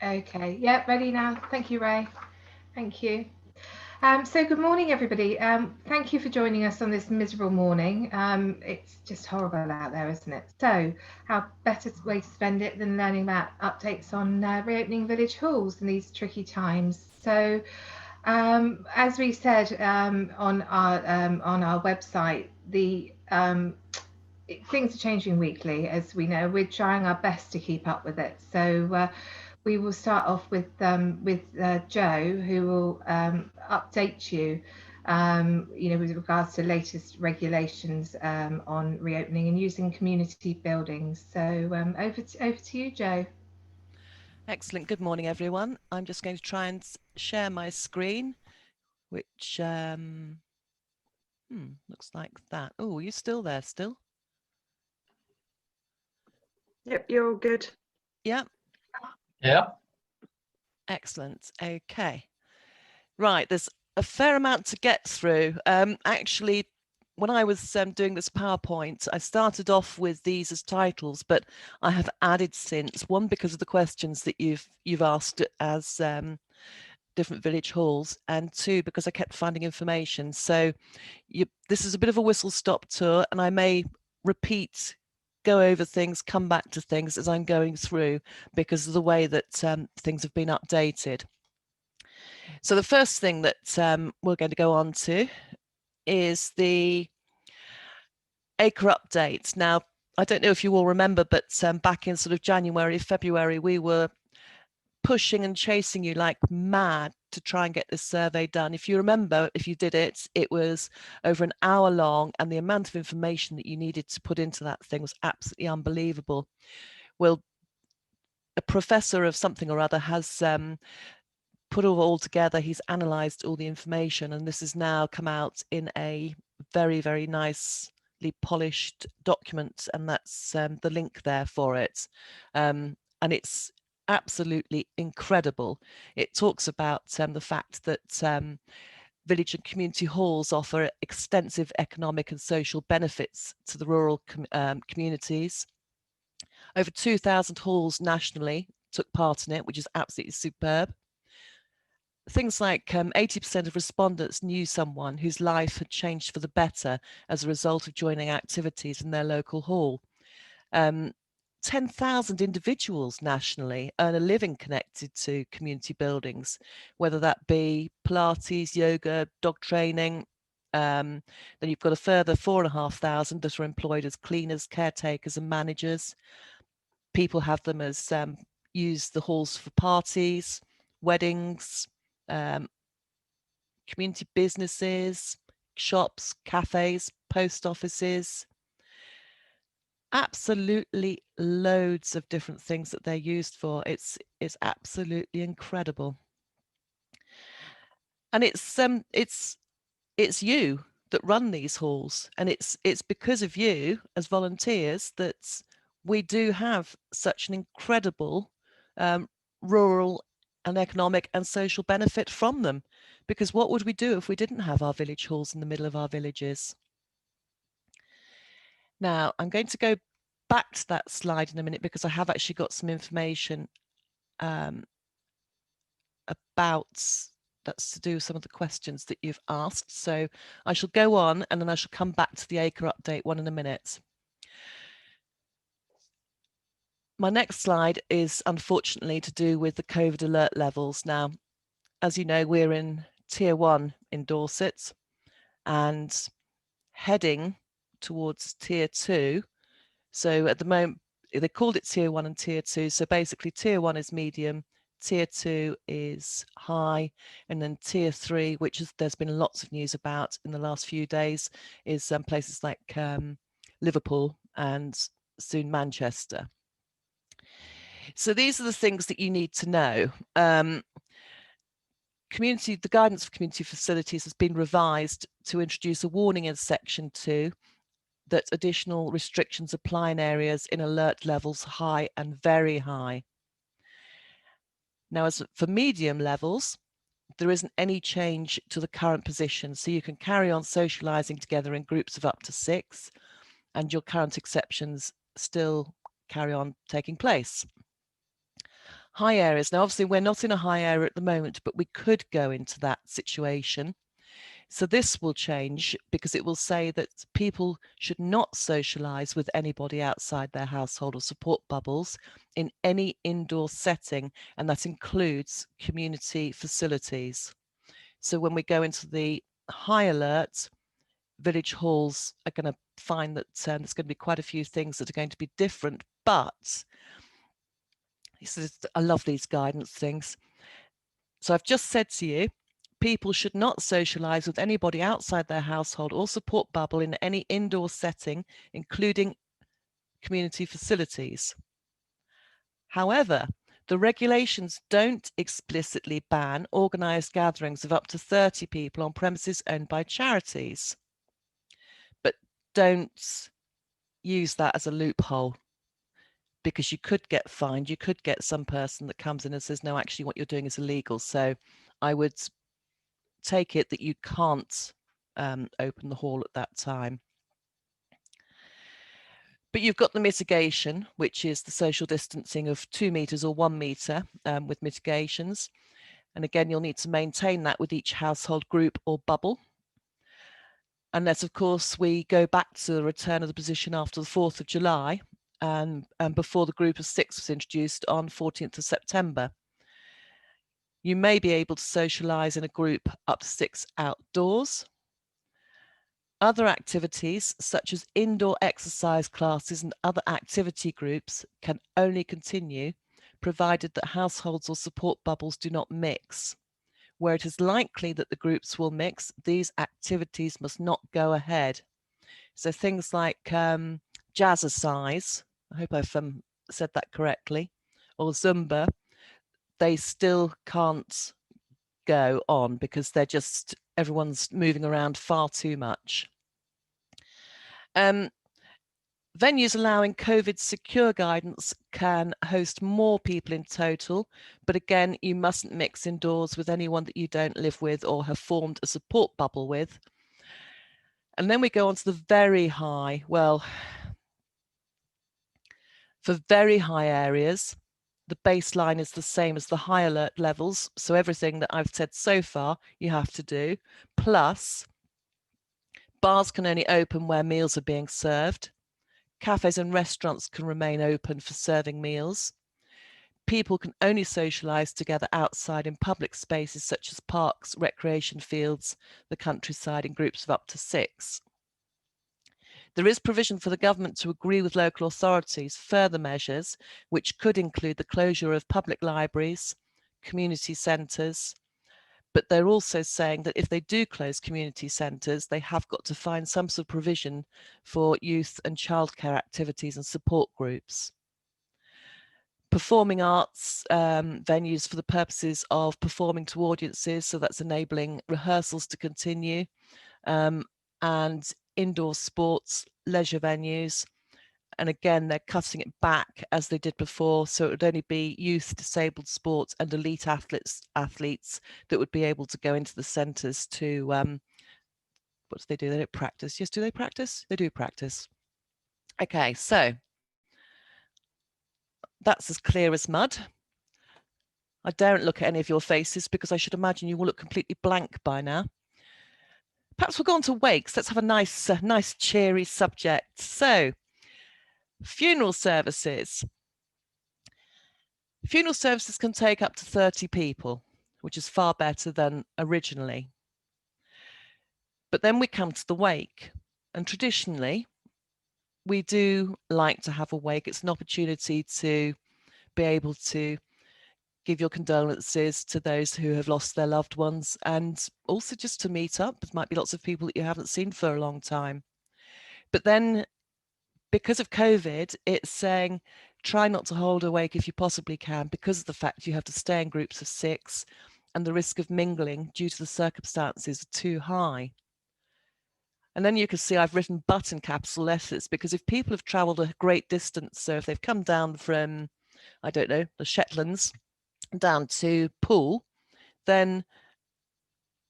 Okay, yeah, ready now. Thank you, Ray. Thank you. So good morning, everybody. Thank you for joining us on this miserable morning. It's just horrible out there, isn't it? So how better way to spend it than learning about updates on reopening village halls in these tricky times. So as we said on our website, things are changing weekly, as we know. We're trying our best to keep up with it. So we will start off with Joe, who will update you, with regards to latest regulations on reopening and using community buildings. So over to you, Joe. Excellent. Good morning, everyone. I'm just going to try and share my screen, which looks like that. Oh, are you still there still? Yep, you're all good. Yeah. Yeah. Excellent. Okay. Right. There's a fair amount to get through. Actually, when I was doing this PowerPoint, I started off with these as titles, but I have added since, one because of the questions that you've asked as different village halls, and two because I kept finding information. So this is a bit of a whistle-stop tour, and I may repeat, go over things, come back to things as I'm going through because of the way that things have been updated. So the first thing that we're going to go on to is the acre update. Now, I don't know if you all remember, but back in sort of January, February, we were pushing and chasing you like mad to try and get this survey done. If you remember, if you did it, it was over an hour long, and the amount of information that you needed to put into that thing was absolutely unbelievable. Well, a professor of something or other has put it all together. He's analysed all the information, and this has now come out in a very, very nicely polished document, and that's the link there for it. And it's absolutely incredible. It talks about the fact that village and community halls offer extensive economic and social benefits to the rural communities. Over 2,000 halls nationally took part in it, which is absolutely superb. Things like 80% of respondents knew someone whose life had changed for the better as a result of joining activities in their local hall. 10,000 individuals nationally earn a living connected to community buildings, whether that be Pilates, yoga, dog training. Then you've got a further 4,500 that are employed as cleaners, caretakers, and managers. People have them as use the halls for parties, weddings, community businesses, shops, cafes, post offices. Absolutely loads of different things that they're used for. It's absolutely incredible. And it's you that run these halls, and it's because of you as volunteers that we do have such an incredible rural and economic and social benefit from them. Because what would we do if we didn't have our village halls in the middle of our villages? Now, I'm going to go back to that slide in a minute because I have actually got some information about that's to do with some of the questions that you've asked. So I shall go on, and then I shall come back to the acre update one in a minute. My next slide is unfortunately to do with the COVID alert levels. Now, as you know, we're in tier 1 in Dorset and heading towards tier 2. So at the moment, they called it tier 1 and tier 2. So basically tier 1 is medium, tier 2 is high, and then tier 3, which there's been lots of news about in the last few days, is places like Liverpool and soon Manchester. So these are the things that you need to know. The guidance for community facilities has been revised to introduce a warning in section 2 that additional restrictions apply in areas in alert levels high and very high. Now, as for medium levels, there isn't any change to the current position, so you can carry on socialising together in groups of up to 6, and your current exceptions still carry on taking place. high areas. Now, obviously, we're not in a high area at the moment, but we could go into that situation. So this will change because it will say that people should not socialise with anybody outside their household or support bubbles in any indoor setting, and that includes community facilities. So when we go into the high alert, village halls are going to find that there's going to be quite a few things that are going to be different, but I love these guidance things. So I've just said to you, people should not socialise with anybody outside their household or support bubble in any indoor setting, including community facilities. However, the regulations don't explicitly ban organised gatherings of up to 30 people on premises owned by charities. But don't use that as a loophole, because you could get fined. You could get some person that comes in and says, no, actually what you're doing is illegal. So I would take it that you can't open the hall at that time. But you've got the mitigation, which is the social distancing of 2 meters or 1 meter with mitigations. And again, you'll need to maintain that with each household group or bubble. Unless, of course, we go back to the return of the position after the 4th of July and before the group of 6 was introduced on 14th of September. You may be able to socialise in a group up to 6 outdoors. Other activities, such as indoor exercise classes and other activity groups, can only continue provided that households or support bubbles do not mix. Where it is likely that the groups will mix, these activities must not go ahead. So things like jazzercise, I hope I've said that correctly, or Zumba, they still can't go on because everyone's moving around far too much. Venues allowing COVID secure guidance can host more people in total, but again, you mustn't mix indoors with anyone that you don't live with or have formed a support bubble with. And then we go on to the very high. Well, for very high areas, the baseline is the same as the high alert levels. So everything that I've said so far, you have to do. Plus, bars can only open where meals are being served. Cafes and restaurants can remain open for serving meals. People can only socialise together outside in public spaces such as parks, recreation fields, the countryside in groups of up to 6. There is provision for the government to agree with local authorities further measures, which could include the closure of public libraries, community centres, but they're also saying that if they do close community centres, they have got to find some sort of provision for youth and childcare activities and support groups. Performing arts venues for the purposes of performing to audiences, so that's enabling rehearsals to continue, and indoor sports, leisure venues. And again, they're cutting it back as they did before. So it would only be youth, disabled sports and elite athletes that would be able to go into the centres to, what do they do? They don't practice. Yes, do they practice? They do practice. Okay, so that's as clear as mud. I daren't look at any of your faces because I should imagine you will look completely blank by now. Perhaps we'll go on to wakes. Let's have a nice cheery subject. So, funeral services. Funeral services can take up to 30 people, which is far better than originally. But then we come to the wake, and traditionally, we do like to have a wake. It's an opportunity to be able to give your condolences to those who have lost their loved ones, and also just to meet up. There might be lots of people that you haven't seen for a long time. But then, because of COVID, it's saying try not to hold a wake if you possibly can, because of the fact you have to stay in groups of 6 and the risk of mingling due to the circumstances are too high. And then you can see I've written but in capital letters, because if people have travelled a great distance, so if they've come down from, I don't know, the Shetlands down to Poole, then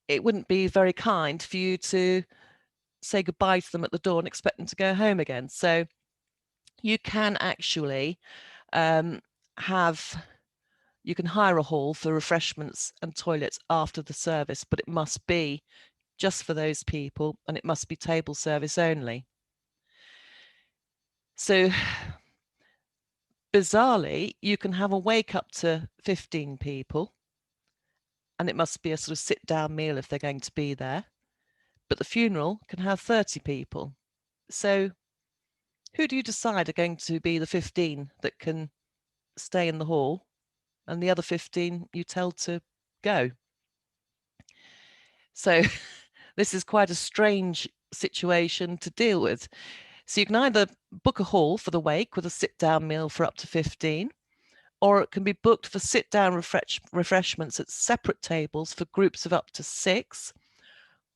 it wouldn't be very kind for you to say goodbye to them at the door and expect them to go home again. So you can actually have You can hire a hall for refreshments and toilets after the service, but it must be just for those people, and it must be table service only. So bizarrely, you can have a wake up to 15 people, and it must be a sort of sit down meal if they're going to be there. But the funeral can have 30 people. So who do you decide are going to be the 15 that can stay in the hall, and the other 15 you tell to go? So this is quite a strange situation to deal with. So you can either book a hall for the wake with a sit-down meal for up to 15, or it can be booked for sit-down refreshments at separate tables for groups of up to 6,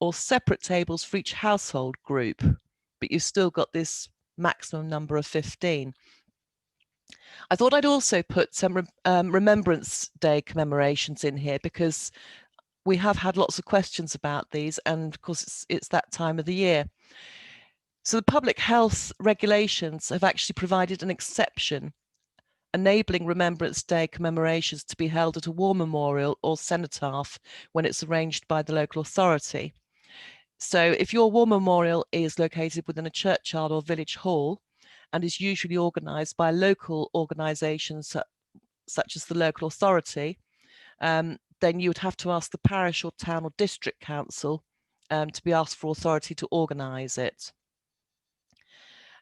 or separate tables for each household group, but you've still got this maximum number of 15. I thought I'd also put some Remembrance Day commemorations in here, because we have had lots of questions about these, and of course it's that time of the year. So the public health regulations have actually provided an exception, enabling Remembrance Day commemorations to be held at a war memorial or cenotaph when it's arranged by the local authority. So if your war memorial is located within a churchyard or village hall and is usually organised by local organisations such as the local authority, then you would have to ask the parish or town or district council to be asked for authority to organise it.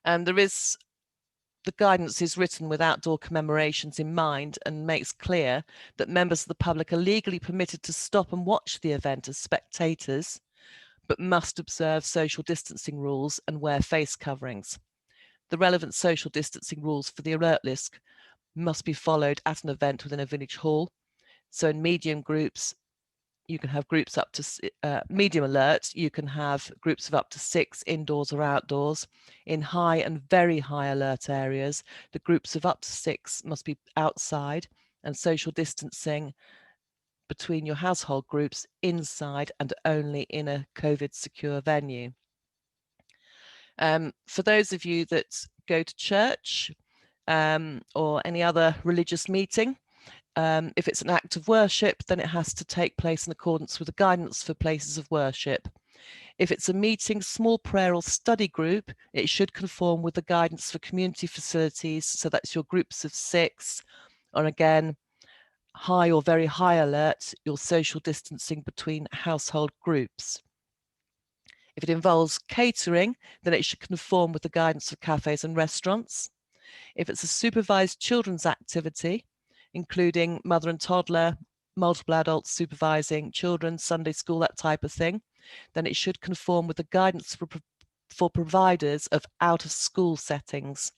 The guidance is written with outdoor commemorations in mind and makes clear that members of the public are legally permitted to stop and watch the event as spectators, but must observe social distancing rules and wear face coverings. The relevant social distancing rules for the alert list must be followed at an event within a village hall. So in medium groups, you can have groups up to medium alert, you can have groups of up to 6 indoors or outdoors. In high and very high alert areas, the groups of up to 6 must be outside, and social distancing between your household groups inside and only in a COVID secure venue. For those of you that go to church or any other religious meeting, if it's an act of worship, then it has to take place in accordance with the guidance for places of worship. If it's a meeting, small prayer or study group, it should conform with the guidance for community facilities. So that's your groups of 6, or again, high or very high alert, your social distancing between household groups. If it involves catering, then it should conform with the guidance for cafes and restaurants. If it's a supervised children's activity, including mother and toddler, multiple adults supervising children, Sunday school, that type of thing, then it should conform with the guidance for providers of out-of-school settings.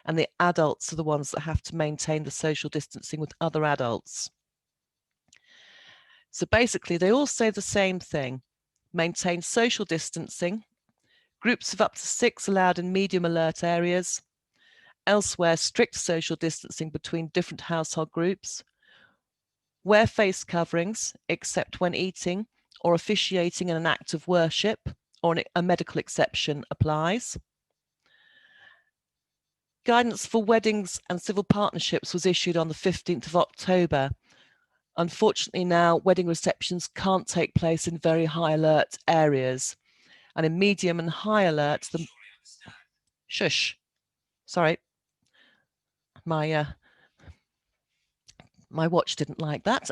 And the adults are the ones that have to maintain the social distancing with other adults. So basically, they all say the same thing: maintain social distancing, groups of up to 6 allowed in medium alert areas, elsewhere strict social distancing between different household groups, wear face coverings except when eating or officiating in an act of worship, or a medical exception applies. Guidance for weddings and civil partnerships was issued on the 15th of October. Unfortunately now, wedding receptions can't take place in very high alert areas, and in medium and high alert, shush, sorry, my watch didn't like that.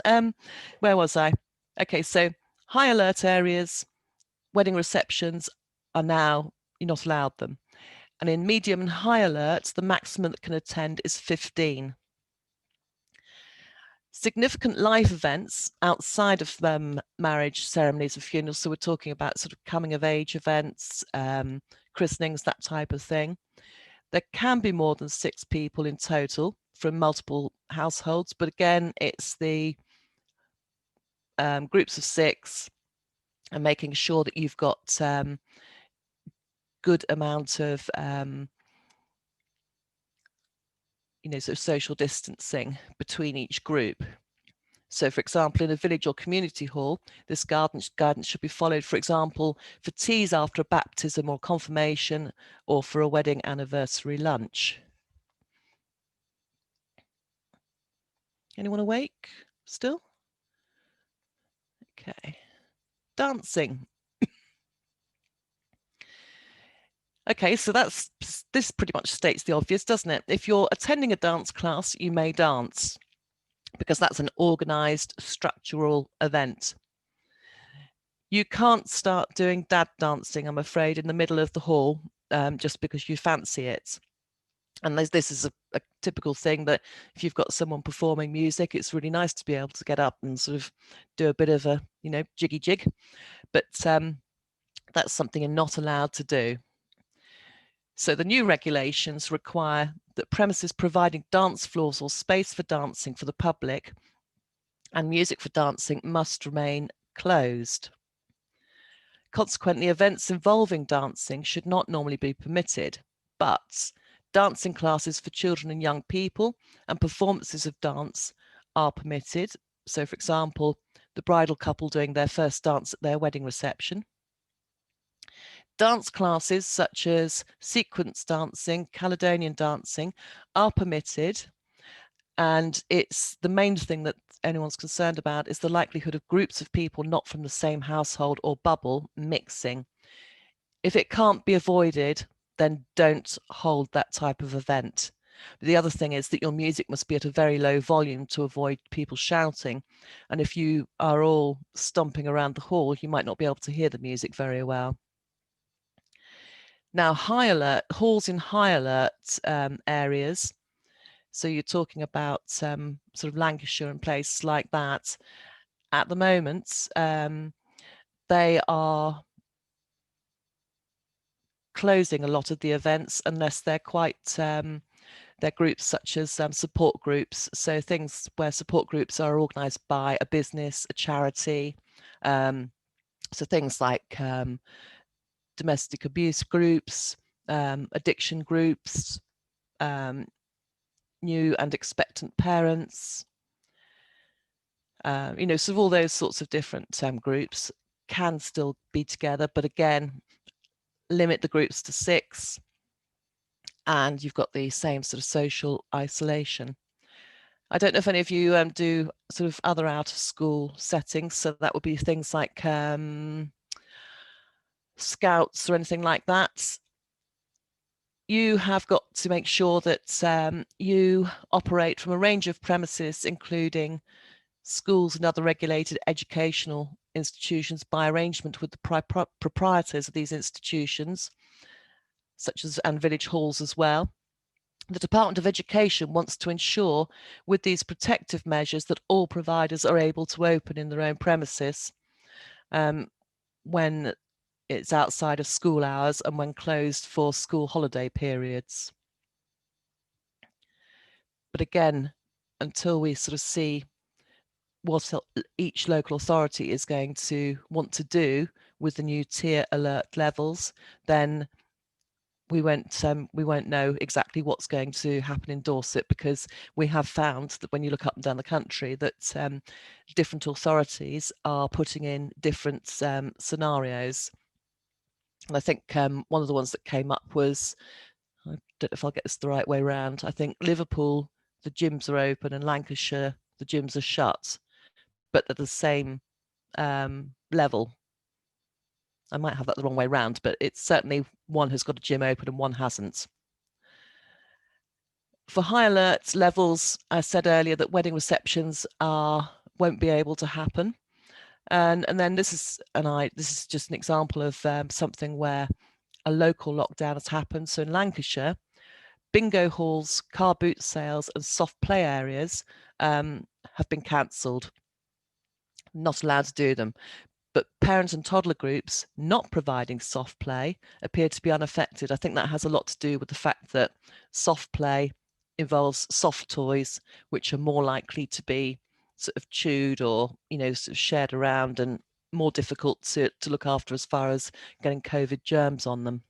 Where was I? Okay, so high alert areas, wedding receptions are now, you're not allowed them. And in medium and high alert, the maximum that can attend is 15. Significant life events outside of marriage, ceremonies and funerals, so we're talking about sort of coming of age events, christenings, that type of thing. There can be more than 6 people in total from multiple households, but again, it's the groups of 6 and making sure that you've got good amount of sort of social distancing between each group. So, for example, in a village or community hall, this guidance should be followed, for example, for teas after a baptism or confirmation, or for a wedding anniversary lunch. Anyone awake still? Okay. Dancing. Okay, so this pretty much states the obvious, doesn't it? If you're attending a dance class, you may dance because that's an organized structural event. You can't start doing dad dancing, I'm afraid, in the middle of the hall just because you fancy it. And this is a typical thing that if you've got someone performing music, it's really nice to be able to get up and sort of do a bit of a, jiggy jig. But that's something you're not allowed to do. So the new regulations require that premises providing dance floors or space for dancing for the public and music for dancing must remain closed. Consequently, events involving dancing should not normally be permitted, but dancing classes for children and young people and performances of dance are permitted. So, for example, the bridal couple doing their first dance at their wedding reception. Dance classes such as sequence dancing, Caledonian dancing are permitted. And it's the main thing that anyone's concerned about is the likelihood of groups of people not from the same household or bubble mixing. If it can't be avoided, then don't hold that type of event. But the other thing is that your music must be at a very low volume to avoid people shouting. And if you are all stomping around the hall, you might not be able to hear the music very well. Now, high alert, halls in high alert areas, so you're talking about sort of Lancashire and places like that, at the moment, they are closing a lot of the events unless they're quite, they're groups such as support groups. So things where support groups are organised by a business, a charity. So things like domestic abuse groups, addiction groups, new and expectant parents, sort of all those sorts of different groups can still be together, but again, limit the groups to 6, and you've got the same sort of social isolation. I don't know if any of you do sort of other out of school settings, so that would be things like scouts or anything like that. You have got to make sure that you operate from a range of premises, including schools and other regulated educational institutions by arrangement with the proprietors of these institutions, such as and village halls as well. The Department of Education wants to ensure with these protective measures that all providers are able to open in their own premises when it's outside of school hours and when closed for school holiday periods. But again, until we sort of see what each local authority is going to want to do with the new tier alert levels, then we won't know exactly what's going to happen in Dorset, because we have found that when you look up and down the country that different authorities are putting in different scenarios. And I think one of the ones that came up was, I don't know if I'll get this the right way around, I think Liverpool, the gyms are open, and Lancashire, the gyms are shut, but at the same level. I might have that the wrong way around, but it's certainly one has got a gym open and one hasn't. For high alert levels, I said earlier that wedding receptions won't be able to happen. And then this is just an example of something where a local lockdown has happened. So in Lancashire, bingo halls, car boot sales and soft play areas have been cancelled. Not allowed to do them. But parent and toddler groups not providing soft play appear to be unaffected. I think that has a lot to do with the fact that soft play involves soft toys, which are more likely to be sort of chewed or, sort of shared around and more difficult to look after as far as getting COVID germs on them.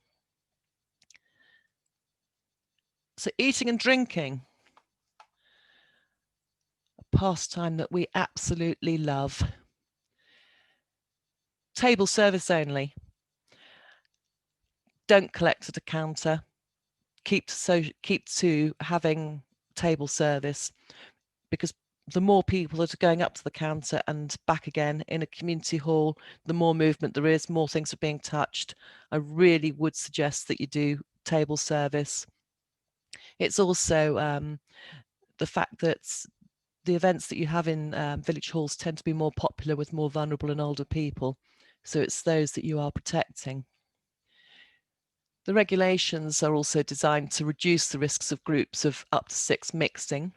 So eating and drinking, a pastime that we absolutely love. Table service only. Don't collect at a counter. Keep to having table service, because the more people that are going up to the counter and back again in a community hall, the more movement there is, more things are being touched. I really would suggest that you do table service. It's also the fact that the events that you have in village halls tend to be more popular with more vulnerable and older people. So it's those that you are protecting. The regulations are also designed to reduce the risks of groups of up to 6 mixing.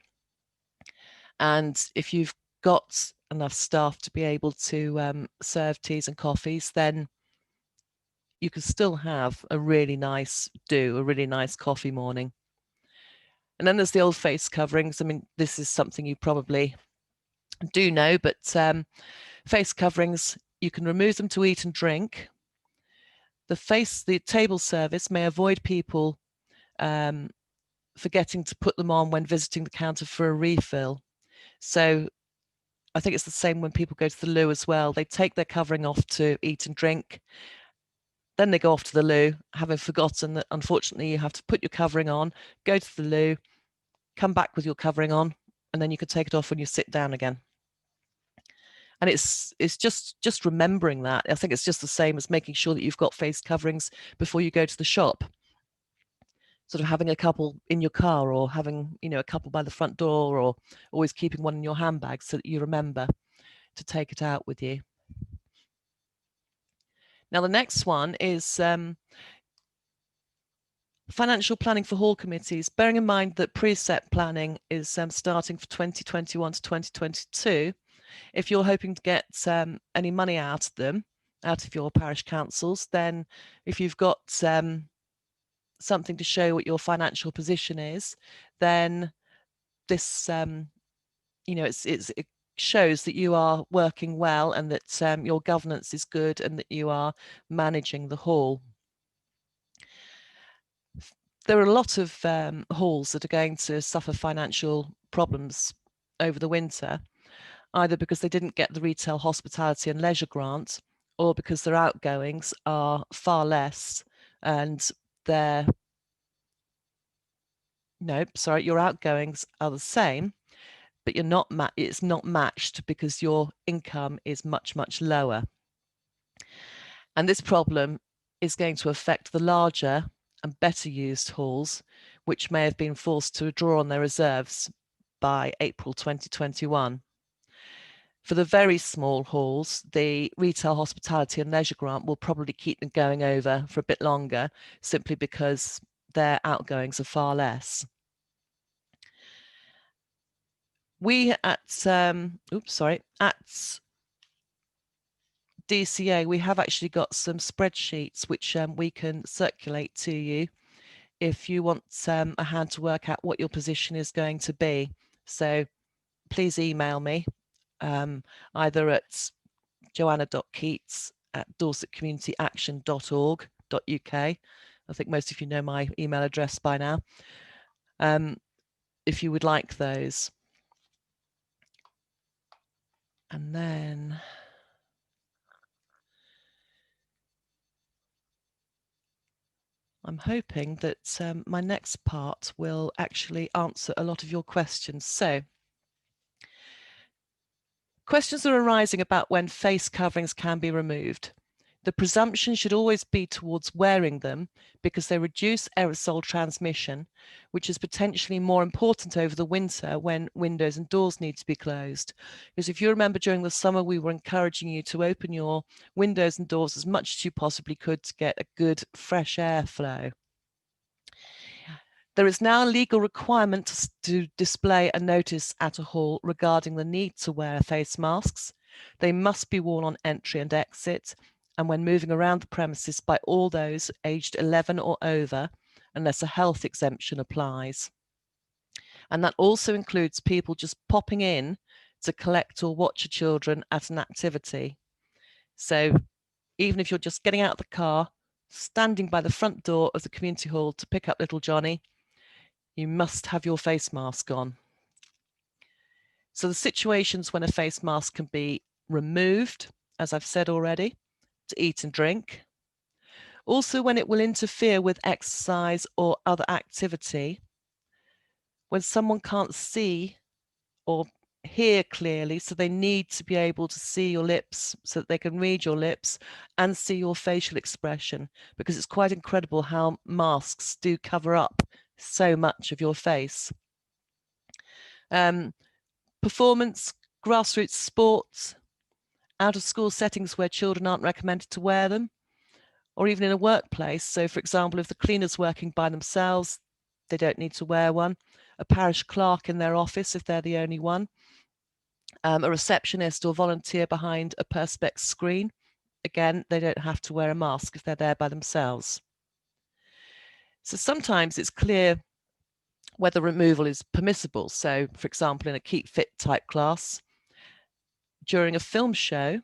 And if you've got enough staff to be able to serve teas and coffees, then you can still have a really nice coffee morning. And then there's the old face coverings. I mean, this is something you probably do know, but face coverings, you can remove them to eat and drink. The table service may avoid people forgetting to put them on when visiting the counter for a refill. So I think it's the same when people go to the loo as well. They take their covering off to eat and drink. Then they go off to the loo, having forgotten that unfortunately you have to put your covering on, go to the loo, come back with your covering on, and then you can take it off when you sit down again. And it's just remembering that. I think it's just the same as making sure that you've got face coverings before you go to the shop. Sort of having a couple in your car, or having, you know, a couple by the front door, or always keeping one in your handbag so that you remember to take it out with you. Now, the next one is financial planning for hall committees, bearing in mind that preset planning is starting for 2021 to 2022. If you're hoping to get any money out of them, out of your parish councils, then if you've got something to show what your financial position is, then this, you know, it shows that you are working well and that your governance is good and that you are managing the hall. There are a lot of halls that are going to suffer financial problems over the winter, either because they didn't get the retail hospitality and leisure grant, or because their outgoings are far less and your outgoings are the same, but it's not matched because your income is much, much lower. And this problem is going to affect the larger and better used halls, which may have been forced to draw on their reserves by April 2021. For the very small halls, the retail hospitality and leisure grant will probably keep them going over for a bit longer, simply because their outgoings are far less. We at DCA, we have actually got some spreadsheets which we can circulate to you if you want a hand to work out what your position is going to be. So please email me either at joanna.keats@dorsetcommunityaction.org.uk. I think most of you know my email address by now, if you would like those. And then I'm hoping that my next part will actually answer a lot of your questions. So, questions are arising about when face coverings can be removed. The presumption should always be towards wearing them because they reduce aerosol transmission, which is potentially more important over the winter when windows and doors need to be closed. Because if you remember, during the summer, we were encouraging you to open your windows and doors as much as you possibly could to get a good fresh air flow. There is now a legal requirement to display a notice at a hall regarding the need to wear face masks. They must be worn on entry and exit, and when moving around the premises by all those aged 11 or over, unless a health exemption applies. And that also includes people just popping in to collect or watch your children at an activity. So even if you're just getting out of the car, standing by the front door of the community hall to pick up little Johnny, you must have your face mask on. So the situations when a face mask can be removed, as I've said already, to eat and drink. Also when it will interfere with exercise or other activity. When someone can't see or hear clearly, so they need to be able to see your lips so that they can read your lips and see your facial expression, because it's quite incredible how masks do cover up so much of your face. Performance, grassroots sports, out of school settings where children aren't recommended to wear them, or even in a workplace. So for example, if the cleaner's working by themselves, they don't need to wear one. A parish clerk in their office, if they're the only one. A receptionist or volunteer behind a perspex screen. Again, they don't have to wear a mask if they're there by themselves. So sometimes it's clear whether removal is permissible. So for example, in a keep fit type class, during a film show,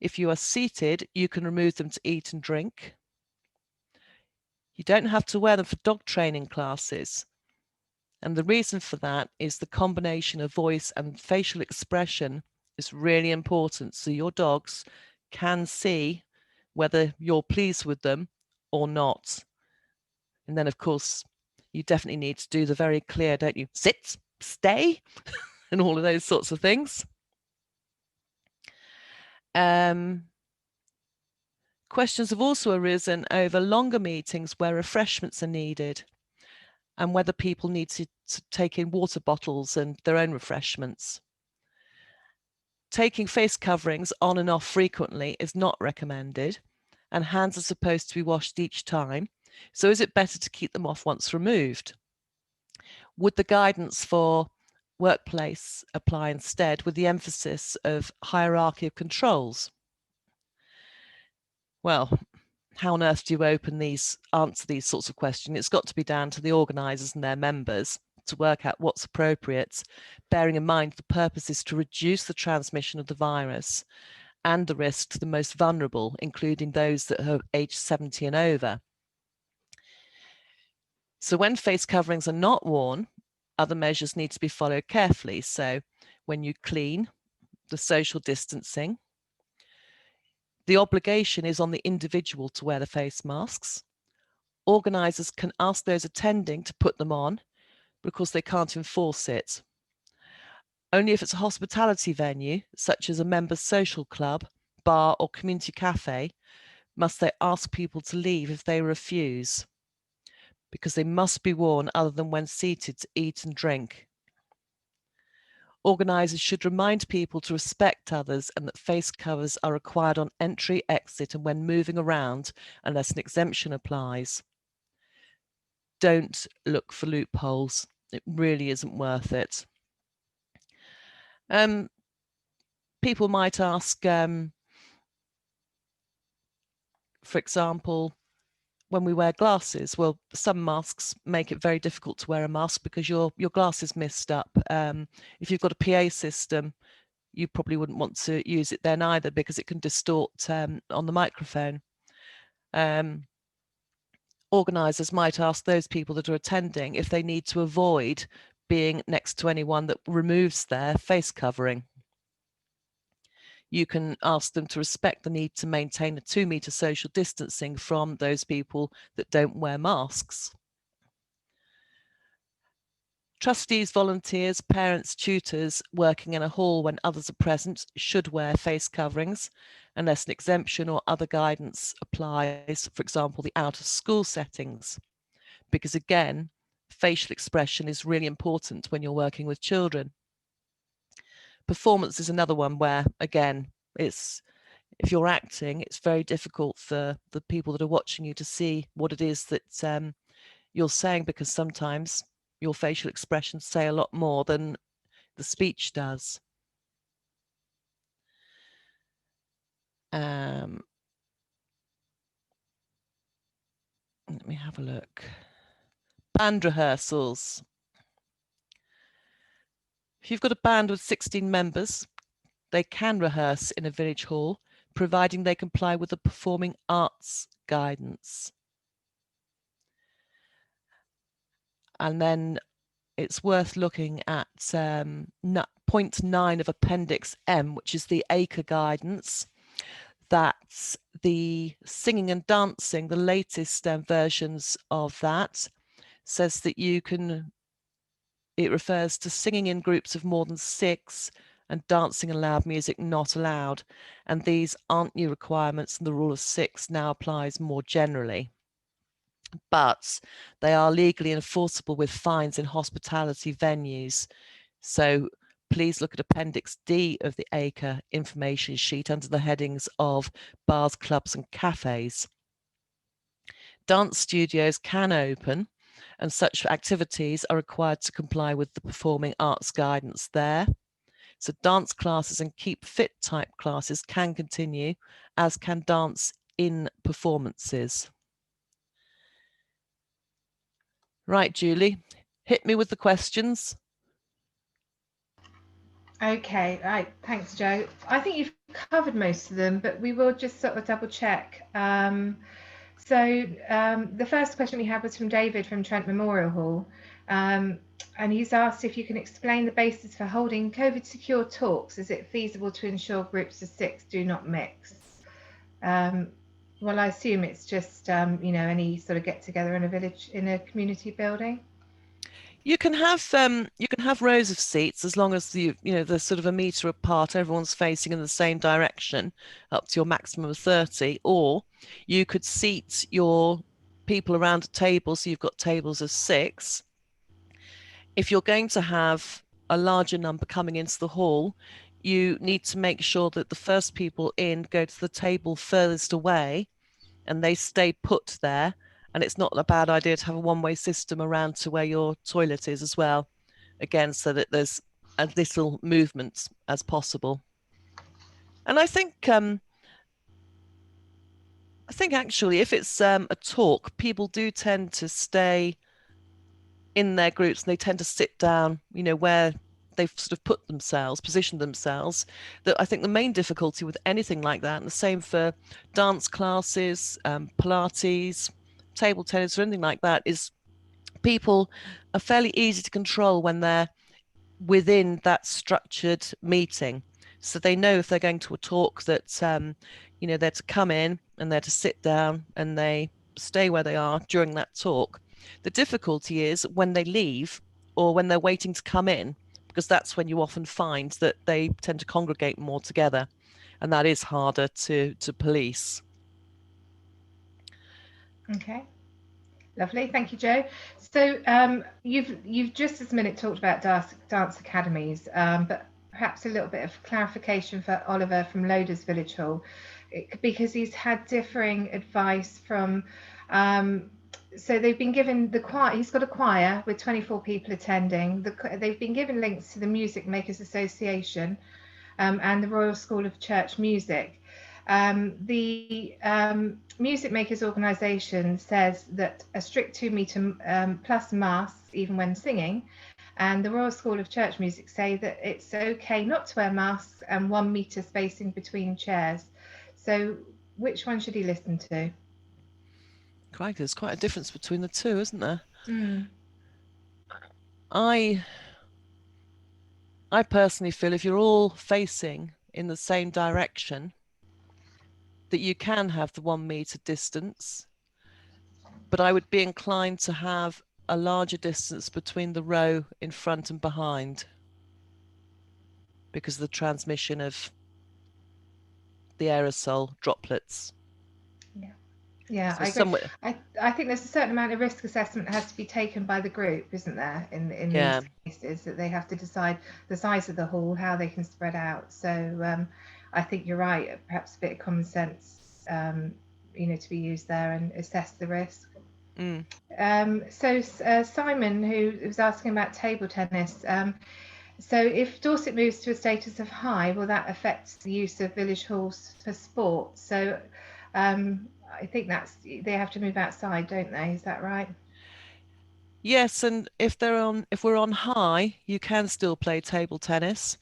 if you are seated, you can remove them to eat and drink. You don't have to wear them for dog training classes. And the reason for that is the combination of voice and facial expression is really important. So your dogs can see whether you're pleased with them or not. And then, of course, you definitely need to do the very clear, don't you? Sit, stay, and all of those sorts of things. Questions have also arisen over longer meetings where refreshments are needed and whether people need to take in water bottles and their own refreshments. Taking face coverings on and off frequently is not recommended, and hands are supposed to be washed each time. So is it better to keep them off once removed? Would the guidance for workplace apply instead with the emphasis of hierarchy of controls? Well, how on earth do you answer these sorts of questions? It's got to be down to the organisers and their members to work out what's appropriate, bearing in mind the purpose is to reduce the transmission of the virus and the risk to the most vulnerable, including those that are aged 70 and over. So when face coverings are not worn, other measures need to be followed carefully. So when you clean, the social distancing, the obligation is on the individual to wear the face masks. Organisers can ask those attending to put them on because they can't enforce it. Only if it's a hospitality venue, such as a members' social club, bar or community cafe, must they ask people to leave if they refuse, because they must be worn other than when seated to eat and drink. Organisers should remind people to respect others and that face covers are required on entry, exit, and when moving around, unless an exemption applies. Don't look for loopholes. It really isn't worth it. People might ask, for example, when we wear glasses, well, some masks make it very difficult to wear a mask because your glass is messed up. If you've got a PA system, you probably wouldn't want to use it then either because it can distort on the microphone. Organisers might ask those people that are attending if they need to avoid being next to anyone that removes their face covering. You can ask them to respect the need to maintain a 2-metre social distancing from those people that don't wear masks. Trustees, volunteers, parents, tutors working in a hall when others are present should wear face coverings unless an exemption or other guidance applies, for example, the out of school settings. Because again, facial expression is really important when you're working with children. Performance is another one where, again, if you're acting, it's very difficult for the people that are watching you to see what it is that you're saying, because sometimes your facial expressions say a lot more than the speech does. Let me have a look. Band rehearsals. If you've got a band with 16 members, they can rehearse in a village hall, providing they comply with the performing arts guidance. And then it's worth looking at point 9 of Appendix M, which is the ACRE guidance. That's the singing and dancing, the latest versions of that, says that you can it refers to singing in groups of more than 6 and dancing and loud music not allowed. And these aren't new requirements, and the rule of 6 now applies more generally. But they are legally enforceable with fines in hospitality venues. So please look at Appendix D of the ACRE information sheet under the headings of bars, clubs and cafes. Dance studios can open, and such activities are required to comply with the performing arts guidance there. So dance classes and keep fit type classes can continue, as can dance in performances. Right, Julie, hit me with the questions. Okay, right. Thanks, Joe. I think you've covered most of them, but we will just sort of double check. The first question we had was from David from Trent Memorial Hall, and he's asked if you can explain the basis for holding COVID secure talks. Is it feasible to ensure groups of 6 do not mix? Well, I assume it's just any sort of get together in a village, in a community building. You can have rows of seats as long as they're sort of a metre apart, everyone's facing in the same direction, up to your maximum of 30, or you could seat your people around a table, so you've got tables of 6. If you're going to have a larger number coming into the hall, you need to make sure that the first people in go to the table furthest away and they stay put there. And it's not a bad idea to have a one-way system around to where your toilet is as well, again, so that there's as little movement as possible. And I think actually, if it's a talk, people do tend to stay in their groups and they tend to sit down, where they've sort of positioned themselves. That I think the main difficulty with anything like that, and the same for dance classes, Pilates, table tennis, or anything like that, is people are fairly easy to control when they're within that structured meeting. So they know if they're going to a talk that, they're to come in and they're to sit down and they stay where they are during that talk. The difficulty is when they leave or when they're waiting to come in, because that's when you often find that they tend to congregate more together, and that is harder to police. Okay, lovely, thank you, Joe. So you've just this minute talked about dance academies, but perhaps a little bit of clarification for Oliver from Loaders Village Hall, because he's had differing advice from. So they've been given the choir. He's got a choir with 24 people attending. They've been given links to the Music Makers Association and the Royal School of Church Music. The Music Makers organisation says that a strict 2 metre plus masks even when singing, and the Royal School of Church Music say that it's okay not to wear masks and 1 metre spacing between chairs. So which one should he listen to? Crikey, there's quite a difference between the two, isn't there? Mm. I personally feel if you're all facing in the same direction, that you can have the 1 metre distance, but I would be inclined to have a larger distance between the row in front and behind because of the transmission of the aerosol droplets. Yeah, So I agree. I think there's a certain amount of risk assessment that has to be taken by the group, isn't there, in these cases, that they have to decide the size of the hall, how they can spread out. So I think you're right, perhaps a bit of common sense, to be used there and assess the risk. Simon, who was asking about table tennis, so if Dorset moves to a status of high, will that affect the use of village halls for sport? So I think they have to move outside, don't they? Is that right? Yes, and if we're on high, you can still play table tennis.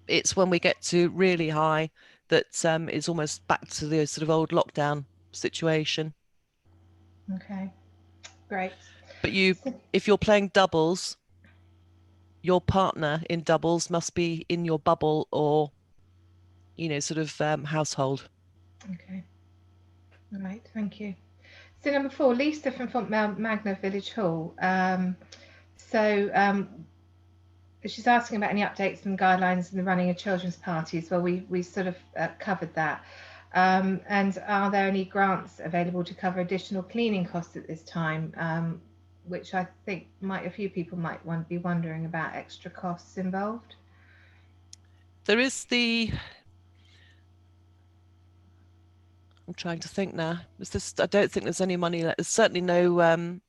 It's when we get to really high that it's almost back to the sort of old lockdown situation. Okay, great. But if you're playing doubles, your partner in doubles must be in your bubble or, sort of household. Okay. All right, thank you. So number 4, Lisa from Font Magna Village Hall. So she's asking about any updates and guidelines in the running of children's parties. Well, we sort of covered that. And are there any grants available to cover additional cleaning costs at this time? Which I think a few people might be wondering about extra costs involved. There is I'm trying to think now. I don't think there's any money left. There's certainly no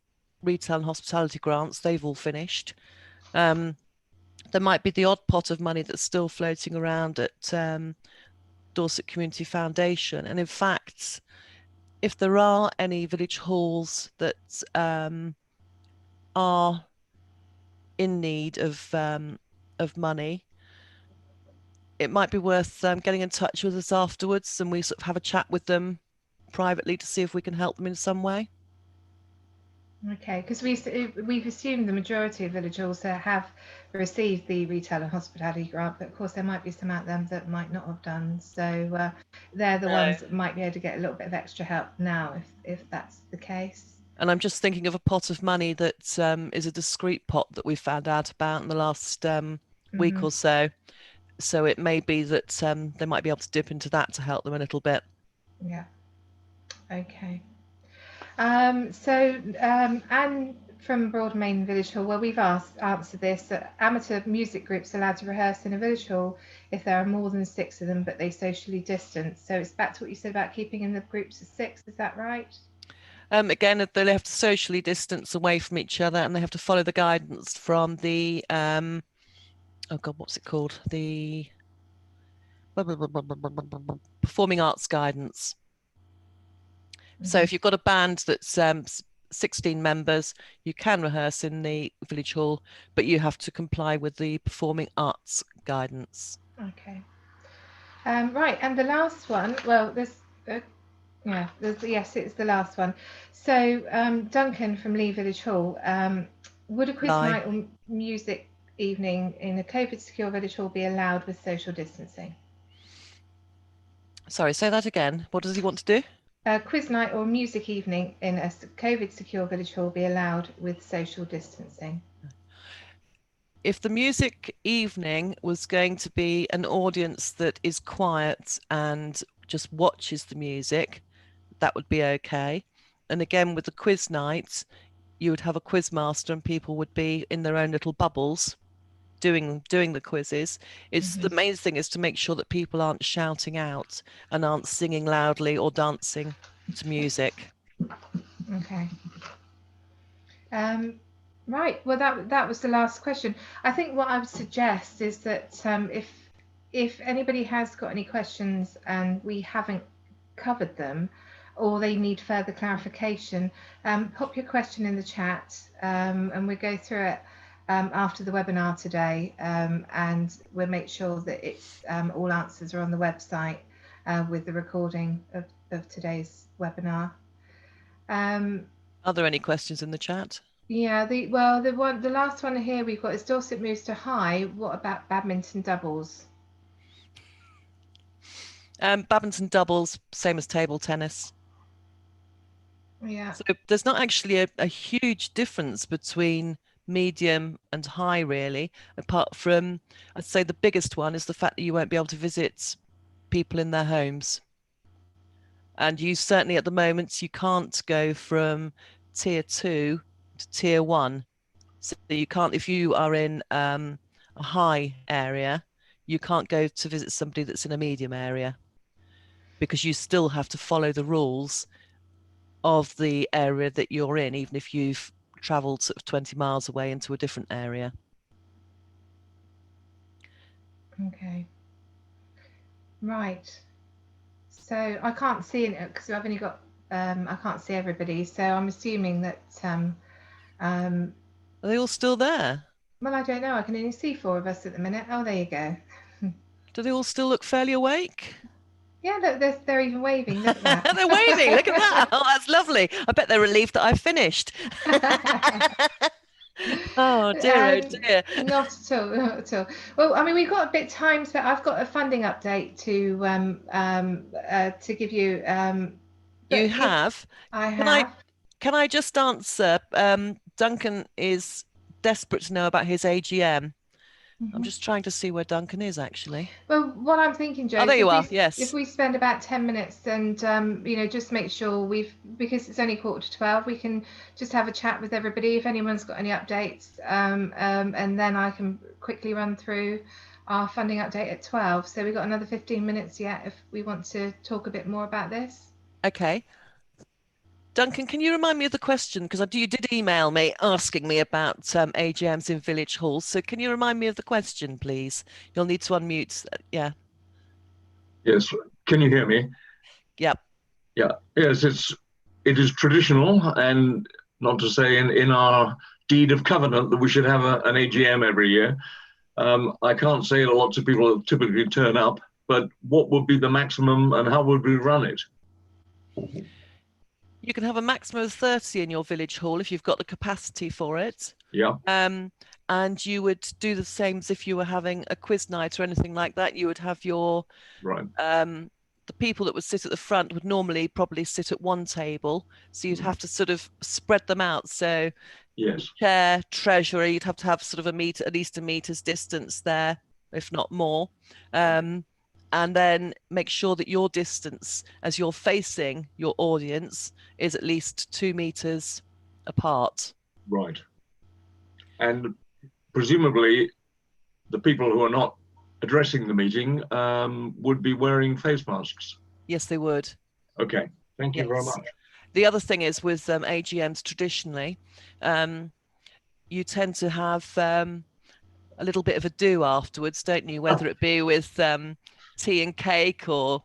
retail and hospitality grants. They've all finished. There might be the odd pot of money that's still floating around at Dorset Community Foundation. And in fact, if there are any village halls that are in need of money, it might be worth getting in touch with us afterwards, and we sort of have a chat with them privately to see if we can help them in some way. Okay, because we've assumed the majority of village halls have received the retail and hospitality grant, but of course there might be some out there that might not have done. So they're the ones that might be able to get a little bit of extra help now, if that's the case. And I'm just thinking of a pot of money that is a discrete pot that we found out about in the last week or so. So it may be that they might be able to dip into that to help them a little bit. Yeah. Okay. Anne from Broadmain Village Hall, well, we've answered this. Amateur music groups are allowed to rehearse in a village hall if there are more than 6 of them, but they socially distance. So it's back to what you said about keeping in the groups of 6. Is that right? Again, they have to socially distance away from each other, and they have to follow the guidance from the oh God, what's it called? The Performing Arts Guidance. So if you've got a band that's 16 members, you can rehearse in the village hall, but you have to comply with the Performing Arts Guidance. Okay. Right, and the last one, well, there's yes, it's the last one. So Duncan from Lee Village Hall, would a quiz night or music evening in a COVID secure village hall be allowed with social distancing? Sorry, say that again. What does he want to do? A quiz night or music evening in a COVID secure village hall be allowed with social distancing? If the music evening was going to be an audience that is quiet and just watches the music, that would be okay. And again, with the quiz night, you would have a quiz master and people would be in their own little bubbles doing the quizzes. It's the main thing is to make sure that people aren't shouting out and aren't singing loudly or dancing to music. Okay. Right. Well, that was the last question. I think what I would suggest is that if anybody has got any questions and we haven't covered them, or they need further clarification, pop your question in the chat, and we'll go through it after the webinar today, and we'll make sure that it's all answers are on the website with the recording of today's webinar. Are there any questions in the chat? Yeah, the last one here we've got is Dorset moves to high. What about badminton doubles? Badminton doubles, same as table tennis. Yeah. So there's not actually a huge difference between medium and high, really, apart from, I'd say the biggest one is the fact that you won't be able to visit people in their homes. And you certainly at the moment, you can't go from tier 2 to tier 1. So you can't, if you are in a high area, you can't go to visit somebody that's in a medium area, because you still have to follow the rules of the area that you're in, even if you've traveled sort of 20 miles away into a different area. Okay. Right. So I can't see it because I've only got I can't see everybody. So I'm assuming that are they all still there? Well, I don't know. I can only see 4 of us at the minute. Oh, there you go. Do they all still look fairly awake? Yeah, look, they're even waving. Look at that. They're waving. Look at that. Oh, that's lovely. I bet they're relieved that I've finished. Oh dear, oh dear. Not at all, not at all. Well, I mean, we've got a bit of time, so I've got a funding update to give you. You have. I have. Can I just answer? Duncan is desperate to know about his AGM. I'm Mhm. just trying to see where Duncan is actually. Well, what I'm thinking, Joe, Oh, there is you are. if Yes. we spend about 10 minutes and just make sure because it's only 11:45, we can just have a chat with everybody if anyone's got any updates, and then I can quickly run through our funding update at 12. So we've got another 15 minutes yet if we want to talk a bit more about this. Okay. Duncan, can you remind me of the question? Because you did email me asking me about AGMs in village halls. So can you remind me of the question, please? You'll need to unmute. Yeah. Yes. Can you hear me? Yep. Yeah. Yes, it is traditional, and not to say in our deed of covenant that we should have an AGM every year. I can't say that lots of people typically turn up, but what would be the maximum and how would we run it? You can have a maximum of 30 in your village hall if you've got the capacity for it. Yeah. And you would do the same as if you were having a quiz night or anything like that. You would have your Right. the people that would sit at the front would normally probably sit at one table, so you'd have to sort of spread them out. So Yes. chair, treasurer, you'd have to have sort of at least a meter's distance there, if not more. And then make sure that your distance as you're facing your audience is at least 2 meters apart. Right. And presumably the people who are not addressing the meeting would be wearing face masks. Yes, they would. Okay. Thank you very Yes. much. The other thing is with AGMs traditionally, you tend to have a little bit of a do afterwards, don't you? Whether it be with tea and cake or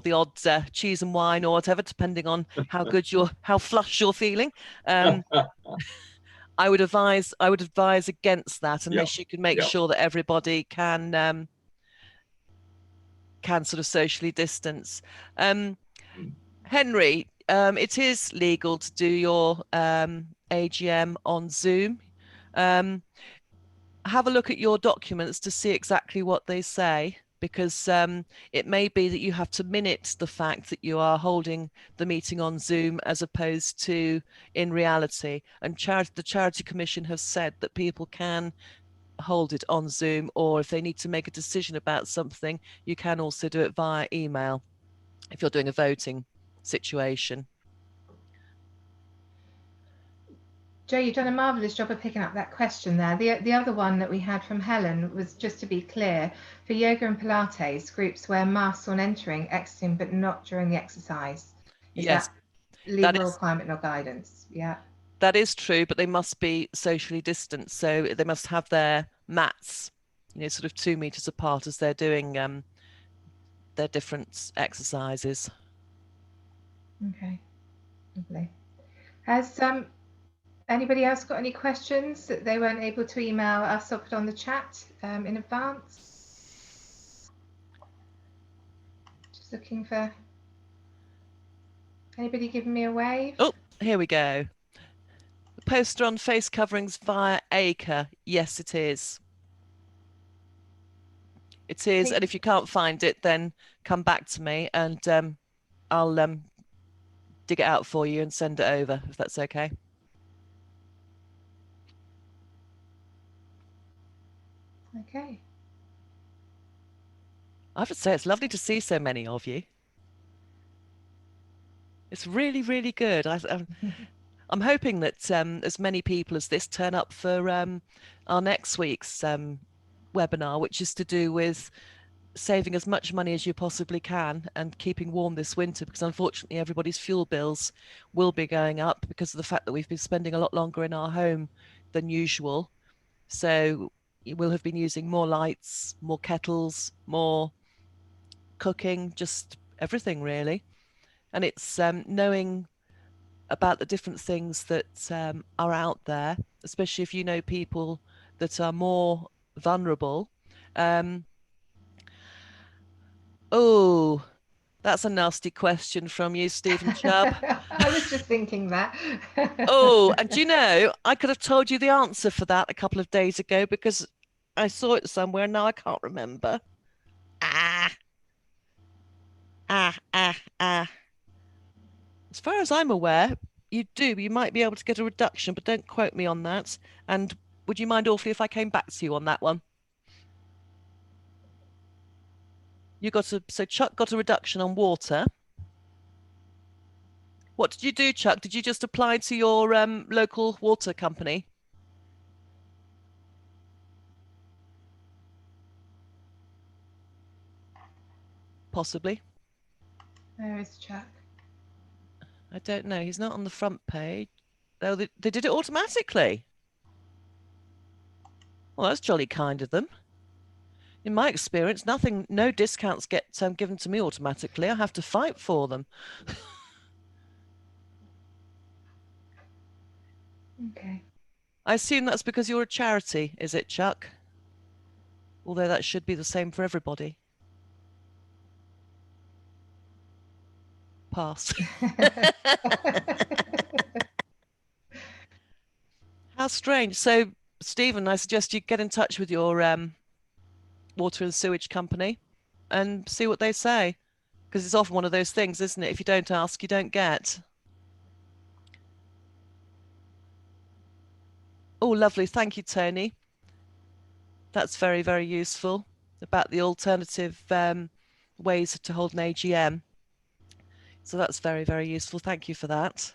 the odd cheese and wine or whatever, depending on how flush you're feeling. I would advise against that unless you can make sure that everybody can sort of socially distance. Henry, it is legal to do your AGM on Zoom. Have a look at your documents to see exactly what they say, because it may be that you have to minute the fact that you are holding the meeting on Zoom as opposed to in reality. And the Charity Commission has said that people can hold it on Zoom, or if they need to make a decision about something, you can also do it via email if you're doing a voting situation. Joe, you've done a marvellous job of picking up that question there. The other one that we had from Helen was, just to be clear, for yoga and Pilates, groups wear masks on entering, exiting, but not during the exercise. Is Yes, that legal requirement or guidance? Yeah. That is true, but they must be socially distant. So they must have their mats, sort of 2 meters apart as they're doing their different exercises. Okay, lovely. Has anybody else got any questions that they weren't able to email us or put on the chat in advance? Just looking for anybody giving me a wave. Oh, here we go. The poster on face coverings via Acre. Yes, it is. It is. And if you can't find it, then come back to me and I'll dig it out for you and send it over, if that's okay. Okay. I have to say, it's lovely to see so many of you. It's really, really good. I'm hoping that as many people as this turn up for our next week's webinar, which is to do with saving as much money as you possibly can and keeping warm this winter, because unfortunately everybody's fuel bills will be going up because of the fact that we've been spending a lot longer in our home than usual. So we'll have been using more lights, more kettles, more cooking, just everything really. And it's knowing about the different things that are out there, especially if you know people that are more vulnerable. Oh, that's a nasty question from you, Stephen Chubb. I was just thinking that. Oh, and do you know, I could have told you the answer for that a couple of days ago because I saw it somewhere. Now I can't remember. As far as I'm aware, You do, but you might be able to get a reduction, but don't quote me on that. And would you mind awfully if I came back to you on that one? So Chuck got a reduction on water. What did you do, Chuck? Did you just apply to your local water company? Possibly. Where is Chuck? I don't know. He's not on the front page. Oh, they did it automatically. Well, that's jolly kind of them. In my experience, no discounts get given to me automatically. I have to fight for them. Okay. I assume that's because you're a charity, is it, Chuck? Although that should be the same for everybody. Pass. How strange. So, Stephen, I suggest you get in touch with your water and sewage company and see what they say. Because it's often one of those things, isn't it? If you don't ask, you don't get. Oh, lovely. Thank you, Tony. That's very, very useful about the alternative ways to hold an AGM. So that's very, very useful. Thank you for that.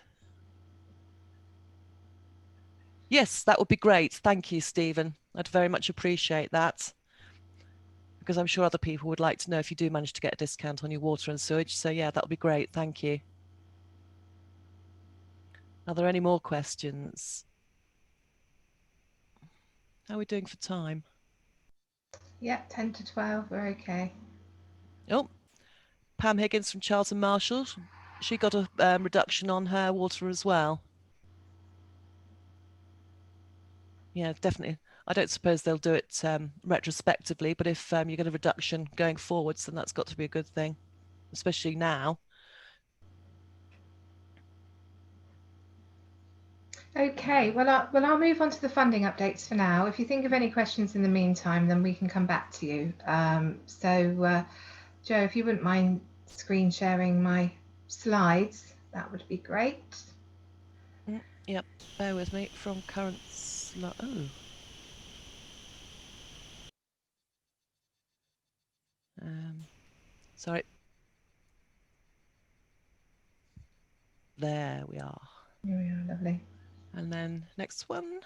Yes, that would be great. Thank you, Stephen. I'd very much appreciate that, because I'm sure other people would like to know if you do manage to get a discount on your water and sewage. So yeah, that would be great. Thank you. Are there any more questions? How are we doing for time? Yeah, 10 to 12, we're okay. Oh, Pam Higgins from Charlton Marshall. She got a reduction on her water as well. Yeah, definitely. I don't suppose they'll do it retrospectively, but if you get a reduction going forwards, then that's got to be a good thing, especially now. Okay, well, I'll move on to the funding updates for now. If you think of any questions in the meantime, then we can come back to you. Joe, if you wouldn't mind screen sharing my slides, that would be great. Yep, bear with me. From current slide. Oh. Sorry. There we are. Here we are, lovely. And then next one.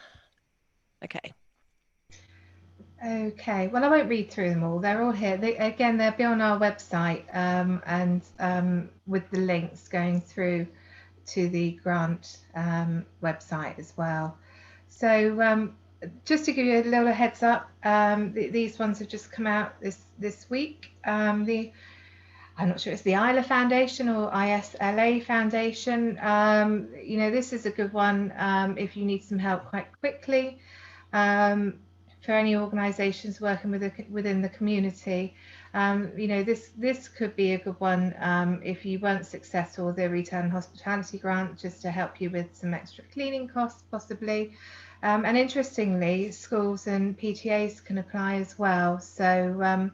Okay. Okay, well, I won't read through them all. They're all here. Again, they'll be on our website and with the links going through to the grant website as well. So just to give you a little heads up, these ones have just come out this week. I'm not sure it's the Isla Foundation or ISLA Foundation. This is a good one if you need some help quite quickly. For any organisations working within the community, this could be a good one if you weren't successful with the Return Hospitality Grant, just to help you with some extra cleaning costs possibly. And interestingly, schools and PTAs can apply as well. So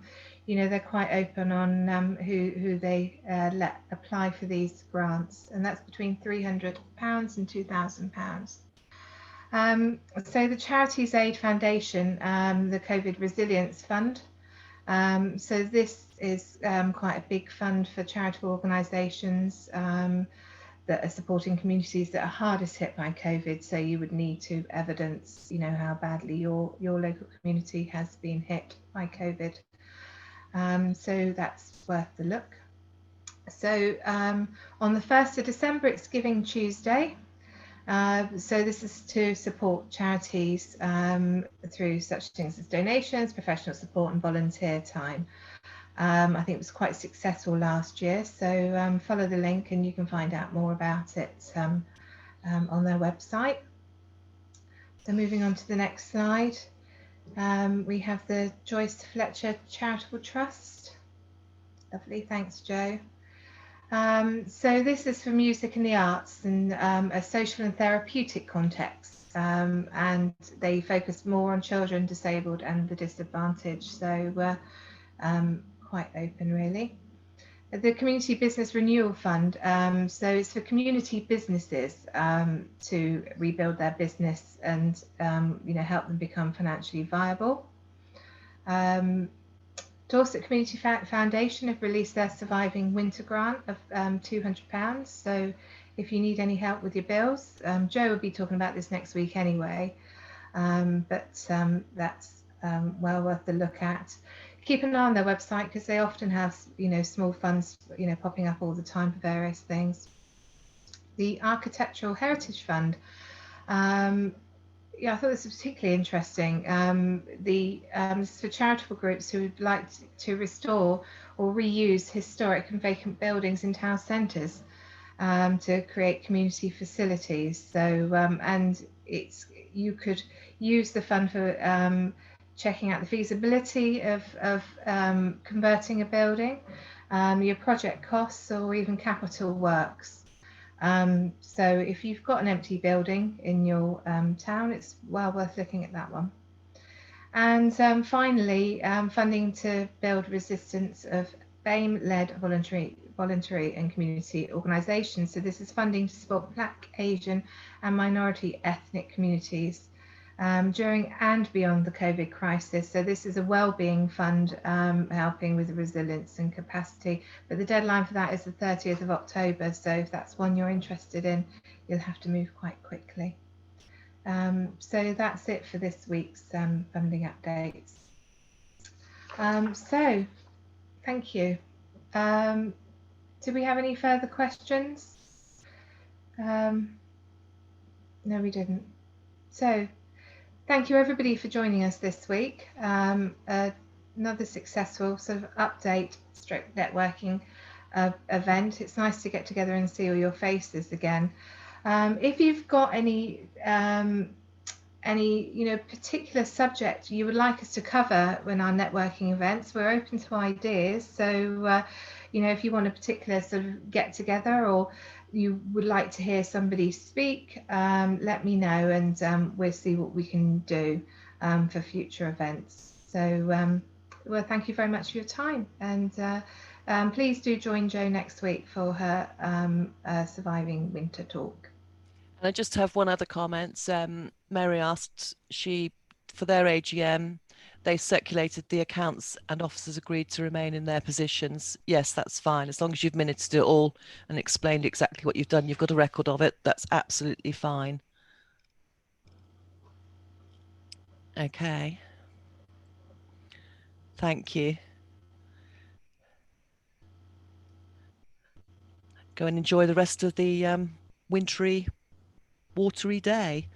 they're quite open on who they let apply for these grants, and that's between £300 and £2,000. So the Charities Aid Foundation, the COVID Resilience Fund. So this is quite a big fund for charitable organisations that are supporting communities that are hardest hit by COVID. So you would need to evidence, how badly your local community has been hit by COVID. So that's worth the look. So on the 1st of December, it's Giving Tuesday. So this is to support charities through such things as donations, professional support and volunteer time. I think it was quite successful last year, so follow the link and you can find out more about it on their website. So moving on to the next slide, we have the Joyce Fletcher Charitable Trust. Lovely, thanks Joe. So this is for music and the arts and a social and therapeutic context, and they focus more on children, disabled and the disadvantaged, so quite open really. The Community Business Renewal Fund, so it's for community businesses to rebuild their business and help them become financially viable. Dorset Community Foundation have released their Surviving Winter Grant of £200. So if you need any help with your bills, Joe will be talking about this next week anyway, but that's well worth the look at. Keep an eye on their website because they often have small funds popping up all the time for various things. The Architectural Heritage Fund, yeah, I thought this was particularly interesting. This is for charitable groups who would like to restore or reuse historic and vacant buildings in town centres to create community facilities. So and you could use the fund for checking out the feasibility of converting a building, your project costs, or even capital works. So if you've got an empty building in your town, it's well worth looking at that one. And finally, funding to build resistance of BAME-led voluntary and community organisations. So this is funding to support Black, Asian and minority ethnic communities during and beyond the COVID crisis. So this is a wellbeing fund helping with resilience and capacity, but the deadline for that is the 30th of October. So if that's one you're interested in, you'll have to move quite quickly. So that's it for this week's funding updates. So thank you. Do we have any further questions? No, we didn't. So thank you everybody for joining us this week. Another successful sort of update stroke networking event. It's nice to get together and see all your faces again. If you've got any particular subject you would like us to cover in our networking events, we're open to ideas. So if you want a particular sort of get together or you would like to hear somebody speak, let me know, and we'll see what we can do for future events. So well, thank you very much for your time, and please do join Jo next week for her Surviving Winter talk. And I just have one other comment. Mary asked, for their AGM, they circulated the accounts and officers agreed to remain in their positions. Yes, that's fine. As long as you've minuted it all and explained exactly what you've done, you've got a record of it, that's absolutely fine. Okay. Thank you. Go and enjoy the rest of the wintry, watery day.